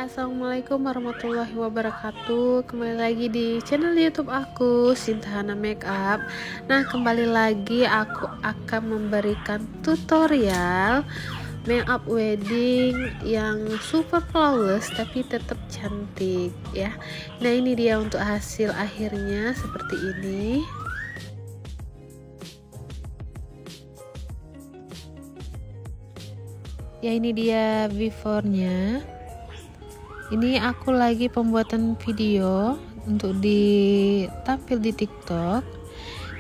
Assalamualaikum warahmatullahi wabarakatuh. Kembali lagi di channel YouTube aku, Sintahana Makeup. Nah, kembali lagi aku akan memberikan tutorial makeup wedding yang super flawless tapi tetap cantik ya. Nah, ini dia untuk hasil akhirnya seperti ini. Ya, ini dia before-nya. Ini aku lagi pembuatan video untuk ditampil di TikTok,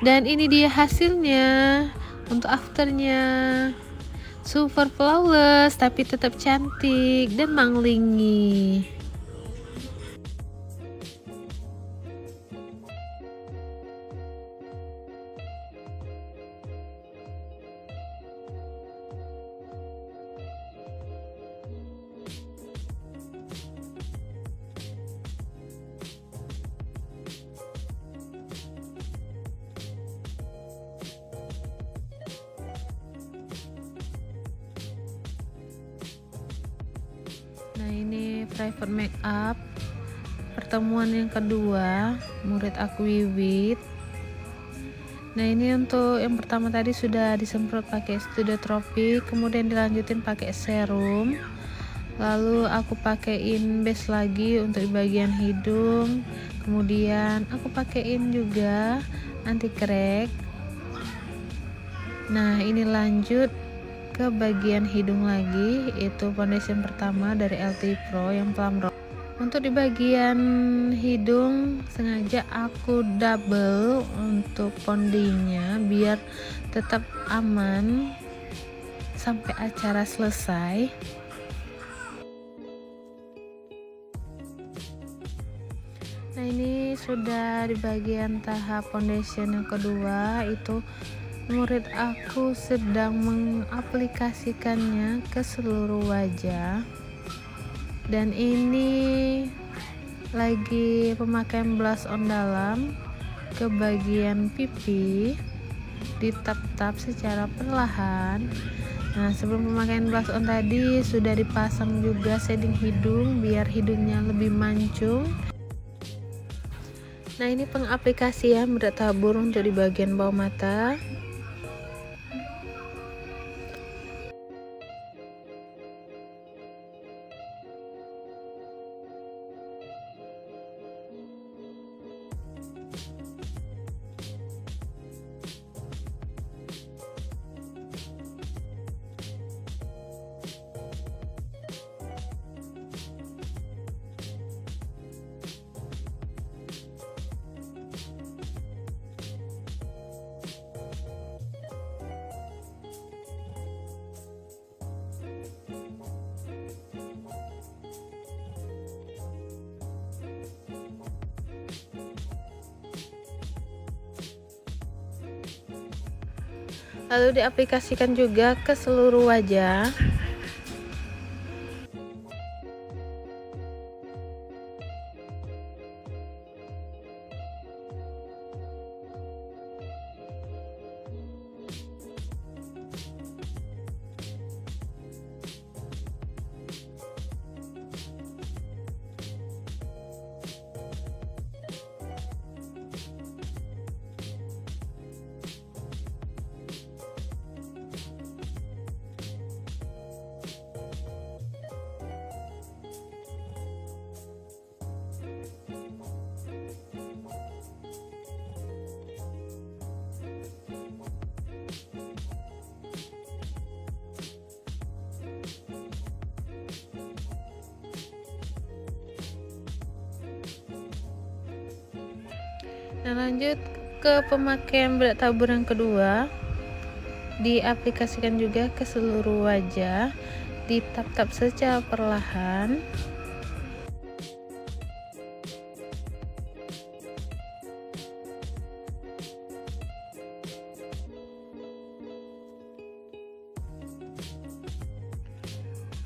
dan ini dia hasilnya untuk afternya. Super flawless tapi tetap cantik dan manglingi. Nah, ini private makeup pertemuan yang kedua murid aku Wiwit. Nah, ini untuk yang pertama tadi sudah disemprot pakai Studio Tropik, kemudian dilanjutin pakai serum, lalu aku pakaiin base lagi untuk di bagian hidung, kemudian aku pakaiin juga anti crack. Nah, ini lanjut ke bagian hidung lagi, itu foundation pertama dari LT Pro yang Plum Rose. Untuk di bagian hidung sengaja aku double untuk pondingnya biar tetap aman sampai acara selesai. Nah, ini sudah di bagian tahap foundation yang kedua, itu murid aku sedang mengaplikasikannya ke seluruh wajah, dan ini lagi pemakaian blush on dalam ke bagian pipi, ditap-tap secara perlahan. Nah, sebelum pemakaian blush on tadi sudah dipasang juga shading hidung biar hidungnya lebih mancung. Nah, ini pengaplikasian bedak tabur untuk di bagian bawah mata. Lalu diaplikasikan juga ke seluruh wajah. Nah, lanjut ke pemakaian bedak tabur yang kedua, diaplikasikan juga ke seluruh wajah, ditap-tap secara perlahan.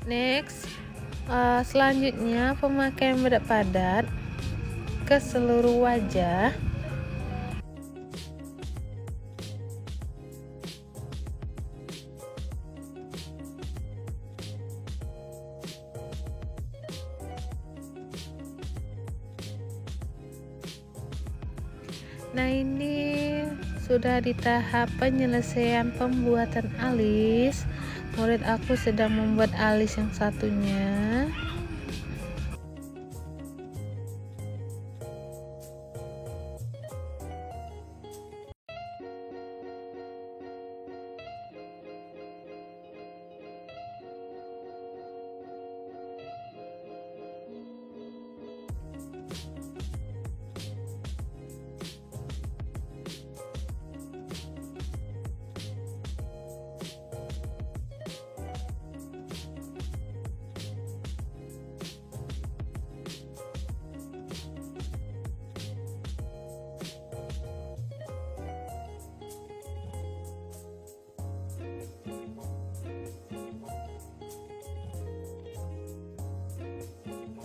Next, selanjutnya pemakaian bedak padat ke seluruh wajah. Nah, ini sudah di tahap penyelesaian pembuatan alis. Murid aku sedang membuat alis yang satunya.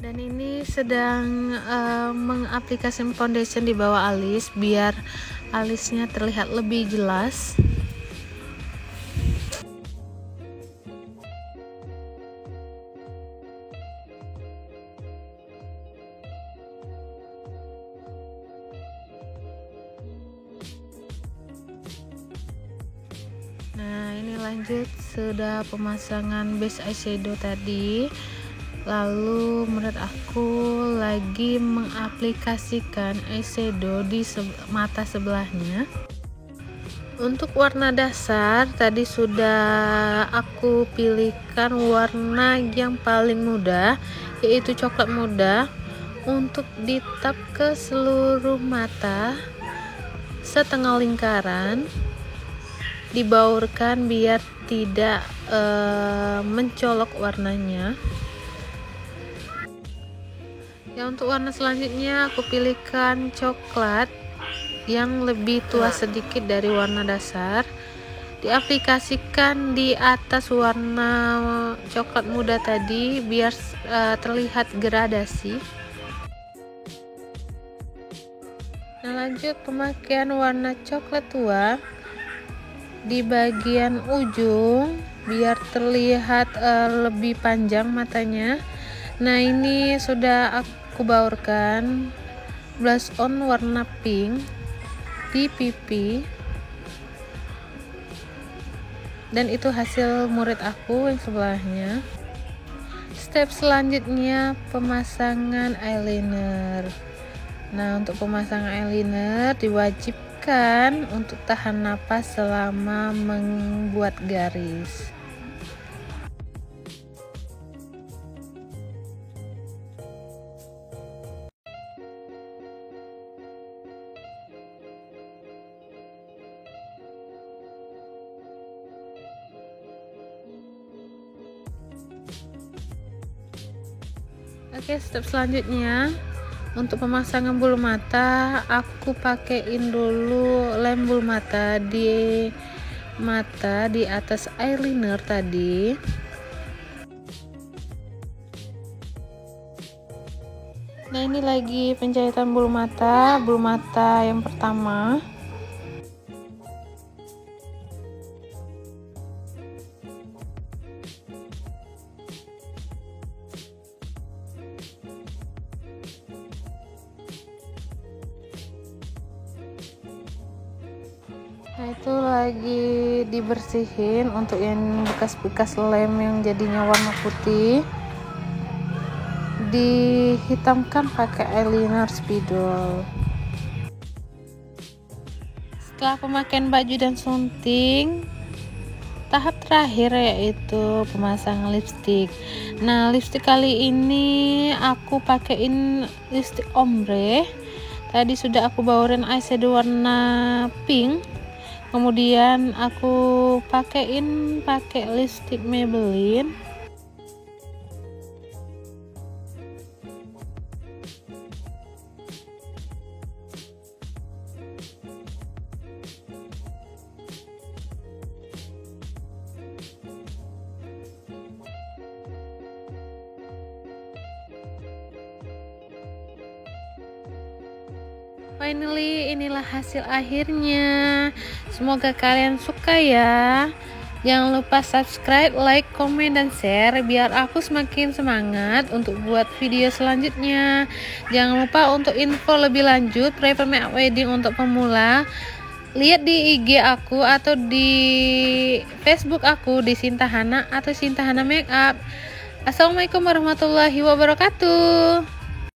Dan ini sedang mengaplikasikan foundation di bawah alis biar alisnya terlihat lebih jelas. Nah, ini lanjut sudah pemasangan base eyeshadow tadi. Lalu menurut aku lagi mengaplikasikan eyeshadow di mata sebelahnya. Untuk warna dasar tadi sudah aku pilihkan warna yang paling mudah, yaitu coklat muda, untuk ditap ke seluruh mata setengah lingkaran, dibaurkan biar tidak mencolok warnanya. Ya, untuk warna selanjutnya aku pilihkan coklat yang lebih tua sedikit dari warna dasar, diaplikasikan di atas warna coklat muda tadi biar terlihat gradasi. Nah, lanjut pemakaian warna coklat tua di bagian ujung biar terlihat lebih panjang matanya. Nah, ini sudah aku baurkan blush on warna pink di pipi, dan itu hasil murid aku yang sebelahnya. Step selanjutnya pemasangan eyeliner. Nah, untuk pemasangan eyeliner diwajibkan untuk tahan napas selama membuat garis. Oke, step selanjutnya untuk pemasangan bulu mata, aku pakaiin dulu lem bulu mata di atas eyeliner tadi. Nah, ini lagi penjahitan bulu mata yang pertama. Nah, itu lagi dibersihin untuk yang bekas-bekas lem yang jadinya warna putih, dihitamkan pakai eyeliner spidol. Setelah pemakaian baju dan sunting, tahap terakhir yaitu pemasangan lipstick. Nah, lipstick kali ini aku pakaiin lipstick ombre. Tadi sudah aku baurin eyeshadow warna pink. Kemudian aku pakai lipstick Maybelline. Finally, inilah hasil akhirnya. Semoga kalian suka ya. Jangan lupa subscribe, like, komen, dan share biar aku semakin semangat untuk buat video selanjutnya. Jangan lupa untuk info lebih lanjut private makeup wedding untuk pemula, lihat di IG aku atau di Facebook aku di Sintahana atau Sintahana Makeup. Assalamualaikum warahmatullahi wabarakatuh.